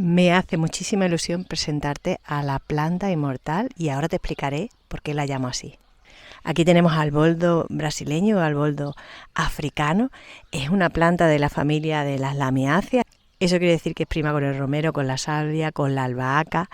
Me hace muchísima ilusión presentarte a la planta inmortal y ahora te explicaré por qué la llamo así. Aquí tenemos al boldo brasileño, al boldo africano. Es una planta de la familia de las lamiáceas. Eso quiere decir que es prima con el romero, con la salvia, con la albahaca.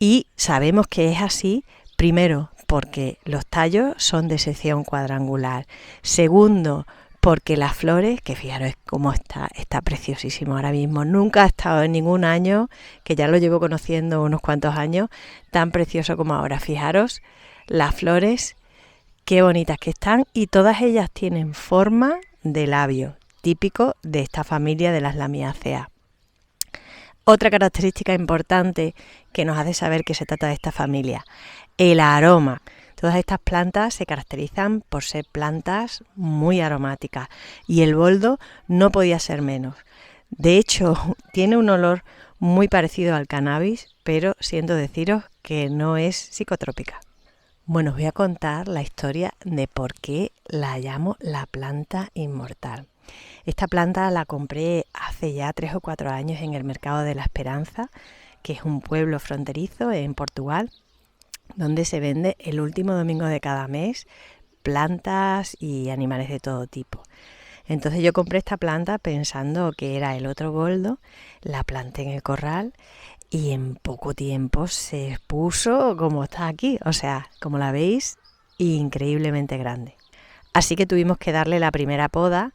Y sabemos que es así, primero, porque los tallos son de sección cuadrangular. Segundo, porque las flores, que fijaros cómo está preciosísimo ahora mismo. Nunca ha estado en ningún año, que ya lo llevo conociendo unos cuantos años, tan precioso como ahora. Fijaros las flores, qué bonitas que están, y todas ellas tienen forma de labio, típico de esta familia de las lamiáceas. Otra característica importante que nos hace saber que se trata de esta familia, el aroma. Todas estas plantas se caracterizan por ser plantas muy aromáticas y el boldo no podía ser menos. De hecho, tiene un olor muy parecido al cannabis, pero siento deciros que no es psicotrópica. Bueno, os voy a contar la historia de por qué la llamo la planta inmortal. Esta planta la compré hace ya 3 o 4 años en el Mercado de la Esperanza, que es un pueblo fronterizo en Portugal, donde se vende el último domingo de cada mes plantas y animales de todo tipo. Entonces yo compré esta planta pensando que era el otro boldo, la planté en el corral y en poco tiempo se puso como está aquí, o sea, como la veis, increíblemente grande. Así que tuvimos que darle la primera poda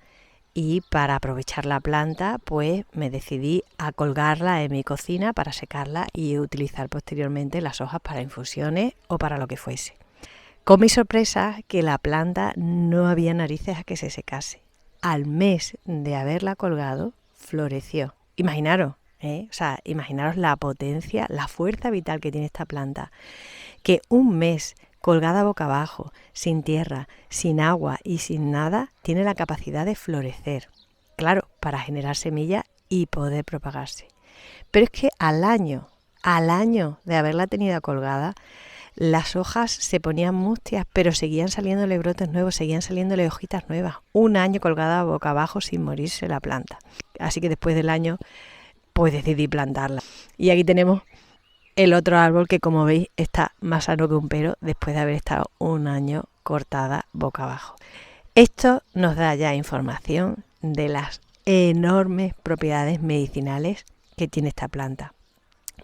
y para aprovechar la planta pues me decidí a colgarla en mi cocina para secarla y utilizar posteriormente las hojas para infusiones o para lo que fuese. Con mi sorpresa que la planta no había narices a que se secase. Al mes de haberla colgado floreció. Imaginaros, imaginaros la potencia, la fuerza vital que tiene esta planta, que un mes colgada boca abajo, sin tierra, sin agua y sin nada, tiene la capacidad de florecer. Claro, para generar semillas y poder propagarse. Pero es que al año de haberla tenido colgada, las hojas se ponían mustias, pero seguían saliéndole brotes nuevos, seguían saliéndole hojitas nuevas. Un año colgada boca abajo sin morirse la planta. Así que después del año, pues decidí plantarla. Y aquí tenemos el otro árbol que, como veis, está más sano que un pero después de haber estado un año cortada boca abajo. Esto nos da ya información de las enormes propiedades medicinales que tiene esta planta.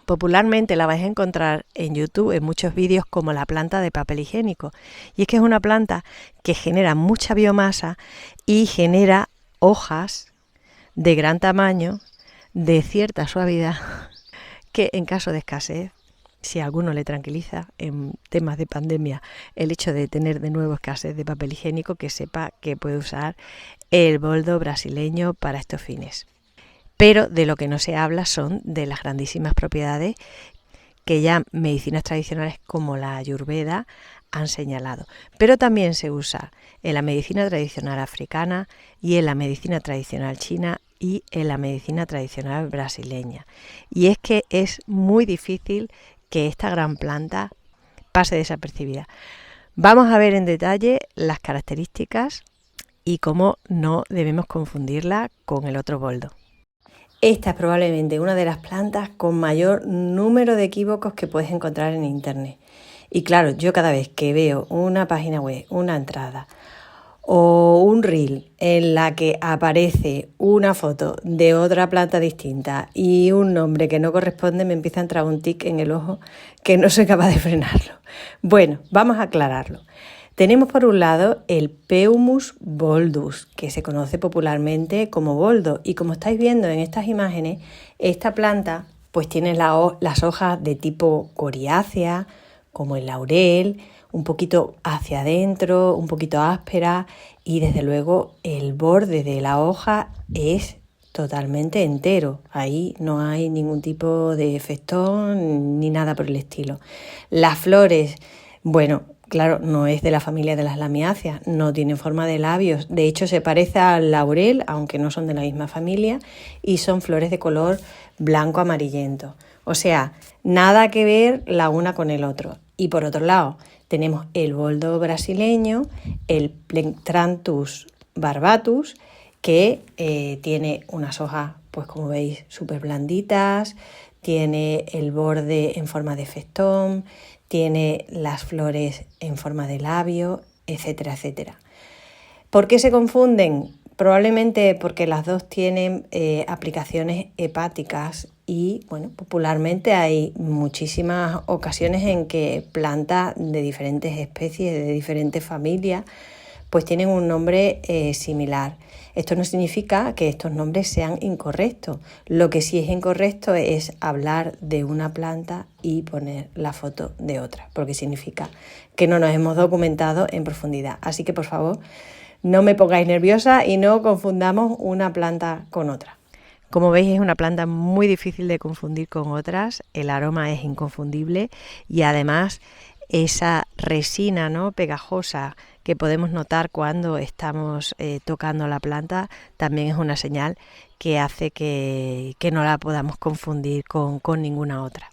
Popularmente la vais a encontrar en YouTube en muchos vídeos como la planta de papel higiénico. Y es que es una planta que genera mucha biomasa y genera hojas de gran tamaño, de cierta suavidad, que en caso de escasez, si a alguno le tranquiliza en temas de pandemia el hecho de tener de nuevo escasez de papel higiénico, que sepa que puede usar el boldo brasileño para estos fines. Pero de lo que no se habla son de las grandísimas propiedades que ya medicinas tradicionales como la Ayurveda han señalado. Pero también se usa en la medicina tradicional africana y en la medicina tradicional china y en la medicina tradicional brasileña. Y es que es muy difícil que esta gran planta pase desapercibida. Vamos a ver en detalle las características y cómo no debemos confundirla con el otro boldo. Esta es probablemente una de las plantas con mayor número de equívocos que puedes encontrar en internet. Y claro, yo cada vez que veo una página web, una entrada o un reel en la que aparece una foto de otra planta distinta y un nombre que no corresponde, me empieza a entrar un tic en el ojo que no soy capaz de frenarlo. Bueno, vamos a aclararlo. Tenemos por un lado el Peumus boldus, que se conoce popularmente como boldo, y como estáis viendo en estas imágenes, esta planta pues tiene las hojas de tipo coriácea, como el laurel, un poquito hacia adentro, un poquito áspera, y desde luego el borde de la hoja es totalmente entero. Ahí no hay ningún tipo de festón ni nada por el estilo. Las flores, bueno, claro, no es de la familia de las lamiáceas, no tienen forma de labios. De hecho, se parece al laurel, aunque no son de la misma familia, y son flores de color blanco amarillento. O sea, nada que ver la una con el otro. Y por otro lado, tenemos el boldo brasileño, el Plectranthus barbatus que tiene unas hojas, pues como veis, súper blanditas, tiene el borde en forma de festón, tiene las flores en forma de labio, etcétera, etcétera. ¿Por qué se confunden? Probablemente porque las dos tienen aplicaciones hepáticas y, bueno, popularmente hay muchísimas ocasiones en que plantas de diferentes especies, de diferentes familias, pues tienen un nombre similar. Esto no significa que estos nombres sean incorrectos. Lo que sí es incorrecto es hablar de una planta y poner la foto de otra, porque significa que no nos hemos documentado en profundidad. Así que, por favor, no me pongáis nerviosa y no confundamos una planta con otra. Como veis, es una planta muy difícil de confundir con otras, el aroma es inconfundible y además esa resina, ¿no?, pegajosa que podemos notar cuando estamos tocando la planta también es una señal que hace que no la podamos confundir con ninguna otra.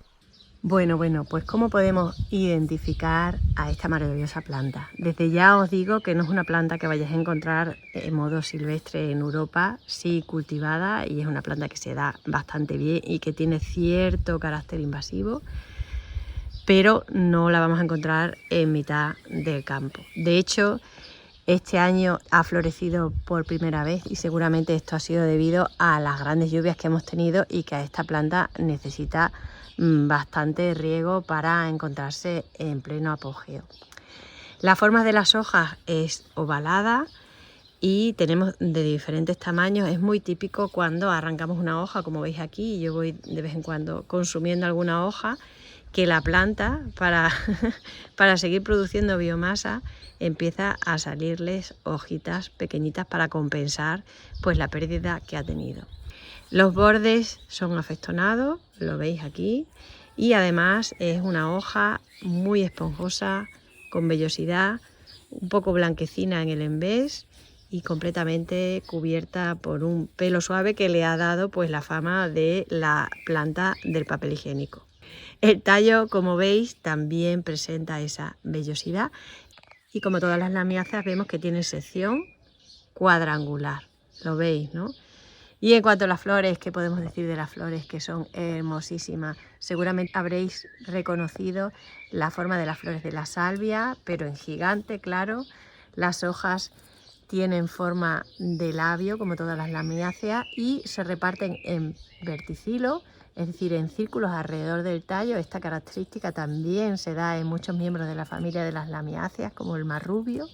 Bueno, pues ¿cómo podemos identificar a esta maravillosa planta? Desde ya os digo que no es una planta que vayáis a encontrar en modo silvestre en Europa, sí cultivada, y es una planta que se da bastante bien y que tiene cierto carácter invasivo, pero no la vamos a encontrar en mitad del campo. De hecho, este año ha florecido por primera vez y seguramente esto ha sido debido a las grandes lluvias que hemos tenido y que esta planta necesita bastante riego para encontrarse en pleno apogeo. La forma de las hojas es ovalada y tenemos de diferentes tamaños. Es muy típico cuando arrancamos una hoja, como veis aquí, y yo voy de vez en cuando consumiendo alguna hoja, que la planta, para seguir produciendo biomasa, empieza a salirles hojitas pequeñitas para compensar pues la pérdida que ha tenido. Los bordes son afestonados, lo veis aquí, y además es una hoja muy esponjosa, con vellosidad, un poco blanquecina en el envés y completamente cubierta por un pelo suave que le ha dado pues la fama de la planta del papel higiénico. El tallo, como veis, también presenta esa vellosidad y como todas las lamiáceas vemos que tiene sección cuadrangular, lo veis, ¿no? Y en cuanto a las flores, ¿qué podemos decir de las flores? Que son hermosísimas. Seguramente habréis reconocido la forma de las flores de la salvia, pero en gigante, claro. Las hojas tienen forma de labio, como todas las lamiáceas, y se reparten en verticilo, es decir, en círculos alrededor del tallo. Esta característica también se da en muchos miembros de la familia de las lamiáceas, como el marrubio.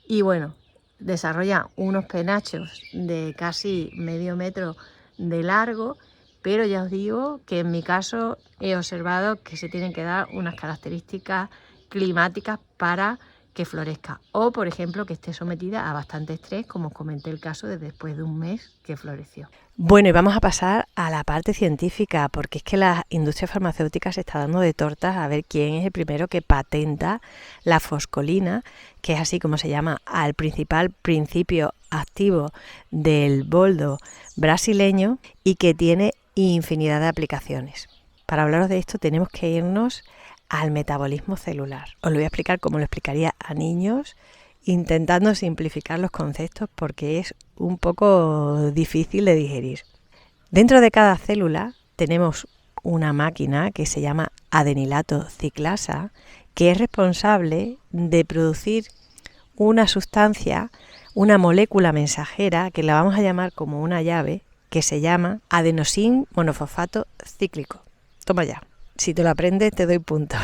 Y bueno, desarrolla unos penachos de casi medio metro de largo, pero ya os digo que en mi caso he observado que se tienen que dar unas características climáticas para que florezca, o por ejemplo que esté sometida a bastante estrés, como os comenté el caso de después de un mes que floreció. Bueno, y vamos a pasar a la parte científica, porque es que la industria farmacéutica se está dando de tortas a ver quién es el primero que patenta la foscolina, que es así como se llama al principal principio activo del boldo brasileño y que tiene infinidad de aplicaciones. Para hablaros de esto tenemos que irnos al metabolismo celular. Os lo voy a explicar como lo explicaría a niños, intentando simplificar los conceptos porque es un poco difícil de digerir. Dentro de cada célula tenemos una máquina que se llama adenilato ciclasa, que es responsable de producir una sustancia, una molécula mensajera, que la vamos a llamar como una llave, que se llama adenosín monofosfato cíclico. Toma ya. Si te lo aprendes, te doy puntos.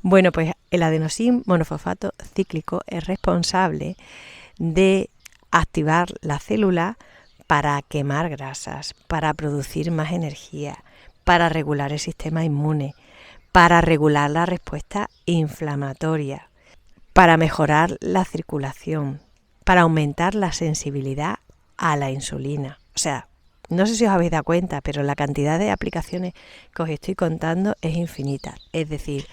Bueno, pues el adenosín monofosfato cíclico es responsable de activar la célula para quemar grasas, para producir más energía, para regular el sistema inmune, para regular la respuesta inflamatoria, para mejorar la circulación, para aumentar la sensibilidad a la insulina. O sea, no sé si os habéis dado cuenta, pero la cantidad de aplicaciones que os estoy contando es infinita. Es decir,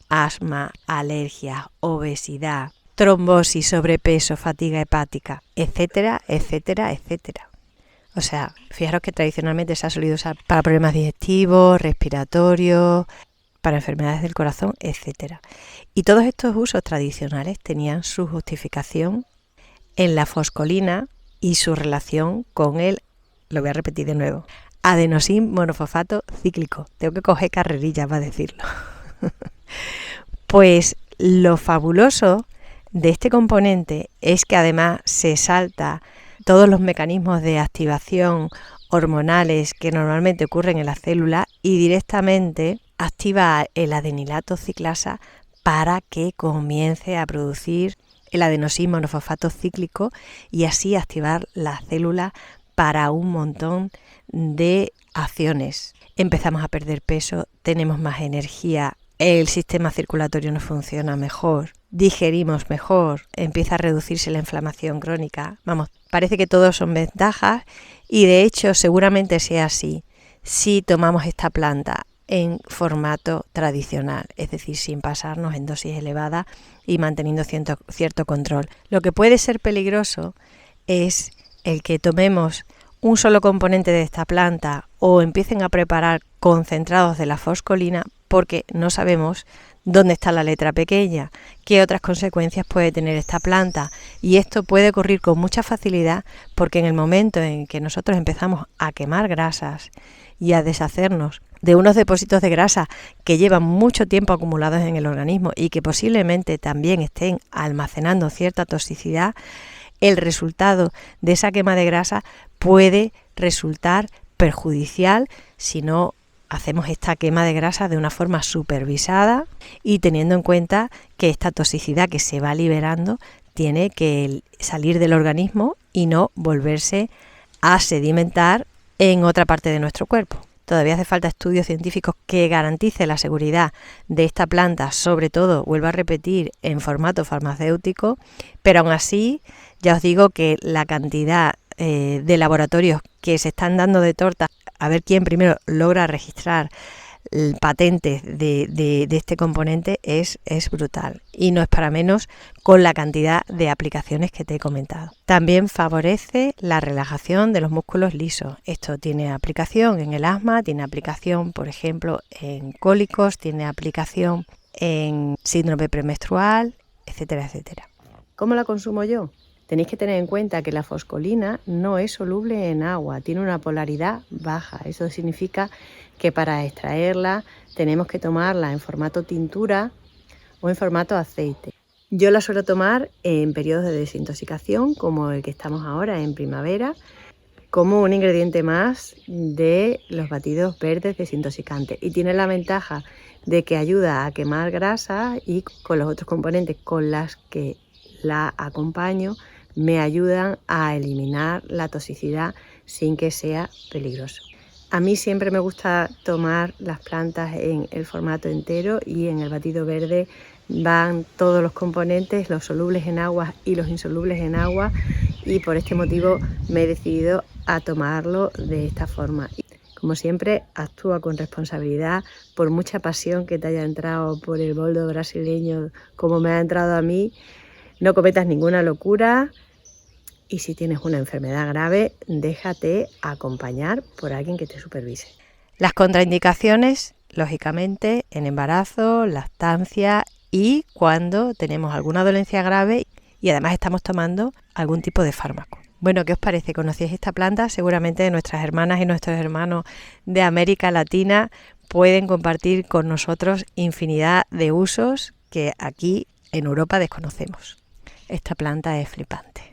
asma, alergias, obesidad, trombosis, sobrepeso, fatiga hepática, etcétera, etcétera, etcétera. O sea, fijaros que tradicionalmente se ha solido usar para problemas digestivos, respiratorios, para enfermedades del corazón, etcétera. Y todos estos usos tradicionales tenían su justificación en la foscolina y su relación con el, lo voy a repetir de nuevo, adenosín monofosfato cíclico. Tengo que coger carrerilla para decirlo. Pues lo fabuloso de este componente es que además se salta todos los mecanismos de activación hormonales que normalmente ocurren en la célula y directamente activa el adenilato ciclasa para que comience a producir el adenosín monofosfato cíclico y así activar la célula para un montón de acciones. Empezamos a perder peso, tenemos más energía, el sistema circulatorio nos funciona mejor, digerimos mejor, empieza a reducirse la inflamación crónica. Vamos, parece que todos son ventajas y de hecho seguramente sea así si tomamos esta planta en formato tradicional, es decir, sin pasarnos en dosis elevadas y manteniendo cierto control. Lo que puede ser peligroso es el que tomemos un solo componente de esta planta o empiecen a preparar concentrados de la foscolina porque no sabemos dónde está la letra pequeña, qué otras consecuencias puede tener esta planta, y esto puede ocurrir con mucha facilidad porque en el momento en que nosotros empezamos a quemar grasas y a deshacernos de unos depósitos de grasa que llevan mucho tiempo acumulados en el organismo y que posiblemente también estén almacenando cierta toxicidad, el resultado de esa quema de grasa puede resultar perjudicial si no hacemos esta quema de grasa de una forma supervisada y teniendo en cuenta que esta toxicidad que se va liberando tiene que salir del organismo y no volverse a sedimentar en otra parte de nuestro cuerpo. Todavía hace falta estudios científicos que garanticen la seguridad de esta planta, sobre todo, vuelvo a repetir, en formato farmacéutico, pero aún así ya os digo que la cantidad de laboratorios que se están dando de torta a ver quién primero logra registrar patentes de este componente es brutal y no es para menos con la cantidad de aplicaciones que te he comentado. También favorece la relajación de los músculos lisos. Esto tiene aplicación en el asma, tiene aplicación por ejemplo en cólicos, tiene aplicación en síndrome premenstrual, etcétera, etcétera. ¿Cómo la consumo yo? Tenéis que tener en cuenta que la foscolina no es soluble en agua, tiene una polaridad baja. Eso significa que para extraerla tenemos que tomarla en formato tintura o en formato aceite. Yo la suelo tomar en periodos de desintoxicación, como el que estamos ahora en primavera, como un ingrediente más de los batidos verdes desintoxicantes. Y tiene la ventaja de que ayuda a quemar grasa y con los otros componentes con las que la acompaño me ayudan a eliminar la toxicidad sin que sea peligroso. A mí siempre me gusta tomar las plantas en el formato entero y en el batido verde van todos los componentes, los solubles en agua y los insolubles en agua, y por este motivo me he decidido a tomarlo de esta forma. Como siempre, actúa con responsabilidad, por mucha pasión que te haya entrado por el boldo brasileño como me ha entrado a mí. No cometas ninguna locura y si tienes una enfermedad grave, déjate acompañar por alguien que te supervise. Las contraindicaciones, lógicamente, en embarazo, lactancia y cuando tenemos alguna dolencia grave y además estamos tomando algún tipo de fármaco. Bueno, ¿qué os parece? ¿Conocíais esta planta? Seguramente nuestras hermanas y nuestros hermanos de América Latina pueden compartir con nosotros infinidad de usos que aquí en Europa desconocemos. Esta planta es flipante.